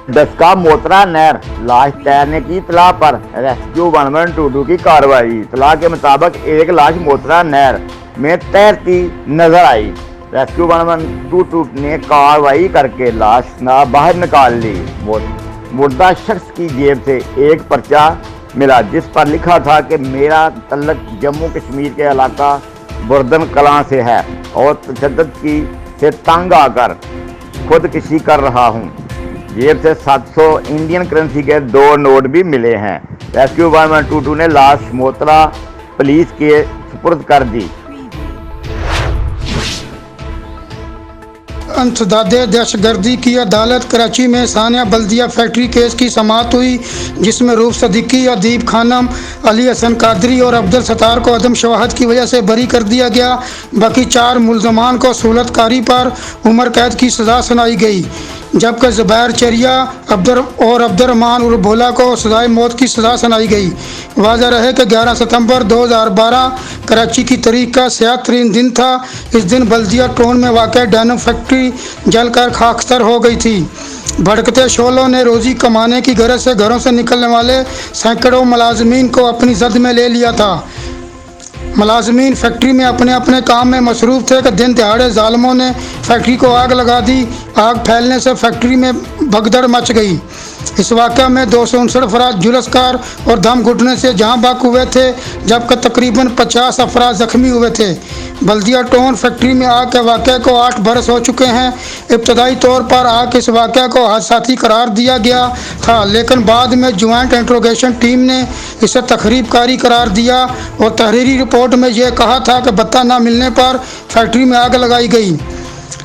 डस्का मोतरा नहर लाश तैरने की इतला पर रेस्क्यू 112 की कार्रवाई। इतला के मुताबिक एक लाश मोतरा नहर में तैरती नजर आई। रेस्क्यू 112 ने कार्रवाई करके लाश बाहर निकाल ली। मुर्दा शख्स की जेब से एक पर्चा मिला जिस पर लिखा था कि मेरा तल्लक जम्मू कश्मीर के इलाका बुरदन कलां से है और तशद्दुद की से तंग आकर खुदकुशी कर रहा हूँ। जेब से 700 इंडियन करेंसी के 2 नोट भी मिले हैं। रेस्क्यू 112 ने लाश मोतरा पुलिस के सुपुर्द कर दी। अंतदादे दहशतगर्दी की अदालत कराची में सानिया बल्दिया फैक्ट्री केस की समाअत हुई, जिसमें रूफ सदीकी, अदीब खानम, अली हसन कादरी और अब्दुल सत्तार को अदम शवाहद की वजह से बरी कर दिया गया। बाकी 4 मुल्ज़मान को सहूलतकारी पर उम्र कैद की सज़ा सुनाई गई, जबकि ज़ुबैर चरिया और अब्दुर्रहमान उर्फ भोला को सज़ाए मौत की सज़ा सुनाई गई। वाज़ह रहे कि 11 सितंबर 2012 कराची की तारीख का सियाह तरीन दिन था। इस दिन बल्दिया टाउन में वाक़ डेनिम फैक्ट्री जलकर खाकस्तर हो गई थी। भड़कते शोलों ने रोज़ी कमाने की गरज से घरों से निकलने वाले सैकड़ों मुलाजमीन को अपनी जद में ले लिया था। मुलाजमीन फैक्ट्री में अपने अपने काम में मसरूफ़ थे कि दिन दहाड़े ज़ालिमों ने फैक्ट्री को आग लगा दी। आग फैलने से फैक्ट्री में भगदड़ मच गई। इस वाक़े में 259 अफराद झुलसकर और दम घुटने से जहाँ बाक हुए थे, जबकि तकरीबन 50 अफराद ज़ख्मी हुए थे। बल्दिया टाउन फैक्ट्री में आग के वाक़े को 8 बरस हो चुके हैं। इब्तदाई तौर पर आग के इस वाक़े को हादसाती करार दिया गया था, लेकिन बाद में ज्वाइंट इंट्रोगेशन टीम ने इसे तखरीब कारी करार दिया और तहरीरी रिपोर्ट में यह कहा था कि बत्ता न मिलने पर फैक्ट्री में आग लगाई गई।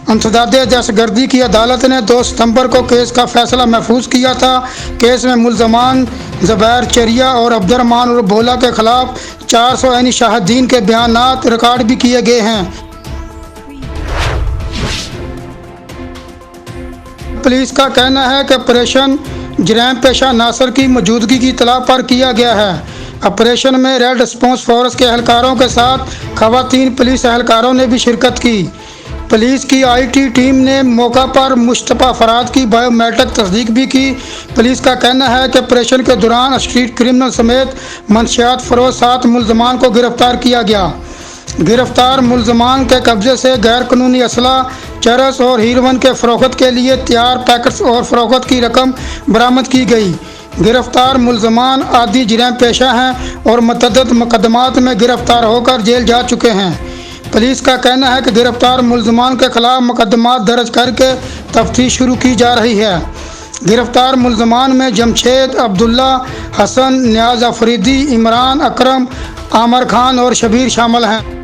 अंतदादे दहशतगर्दी की अदालत ने 2 सितंबर को केस का फैसला महफूज किया था। केस में मुल्ज़मान ज़ुबैर चरिया और अब्दुर्रहमान उर्फ भोला के खिलाफ 400 यानी शाहिदीन के बयानात रिकॉर्ड भी किए गए हैं। पुलिस का कहना है कि ऑपरेशन जराइम पेशा नासिर की मौजूदगी की इतला पर किया गया है। ऑपरेशन में रेड रिस्पॉन्स फोर्स के एहलकारों के साथ खवातीन पुलिस एहलकारों ने भी शिरकत की। पुलिस की आईटी टीम ने मौका पर मुश्तबा अफराद की बायोमेट्रिक तस्दीक भी की। पुलिस का कहना है कि ऑपरेशन के दौरान स्ट्रीट क्रिमिनल समेत मंशियात फरोश 7 मुल्ज़मान को गिरफ्तार किया गया। गिरफ्तार मुल्ज़मान के कब्जे से गैर कानूनी असला, चरस और हीरोइन के फ़रोख्त के लिए तैयार पैकेट्स और फ़रोख्त की रकम बरामद की गई। गिरफ्तार मुल्ज़मान आदि जराइम पेशा हैं और मुतअद्दिद मुकदमात में गिरफ्तार होकर जेल जा चुके हैं। पुलिस का कहना है कि गिरफ्तार मुल्ज़मान के खिलाफ मुकदमात दर्ज करके तफ्तीश शुरू की जा रही है। गिरफ्तार मुल्ज़मान में जमशेद, अब्दुल्ला, हसन, नियाज़ अफरीदी, इमरान, अकरम, आमर खान और शबीर शामिल हैं।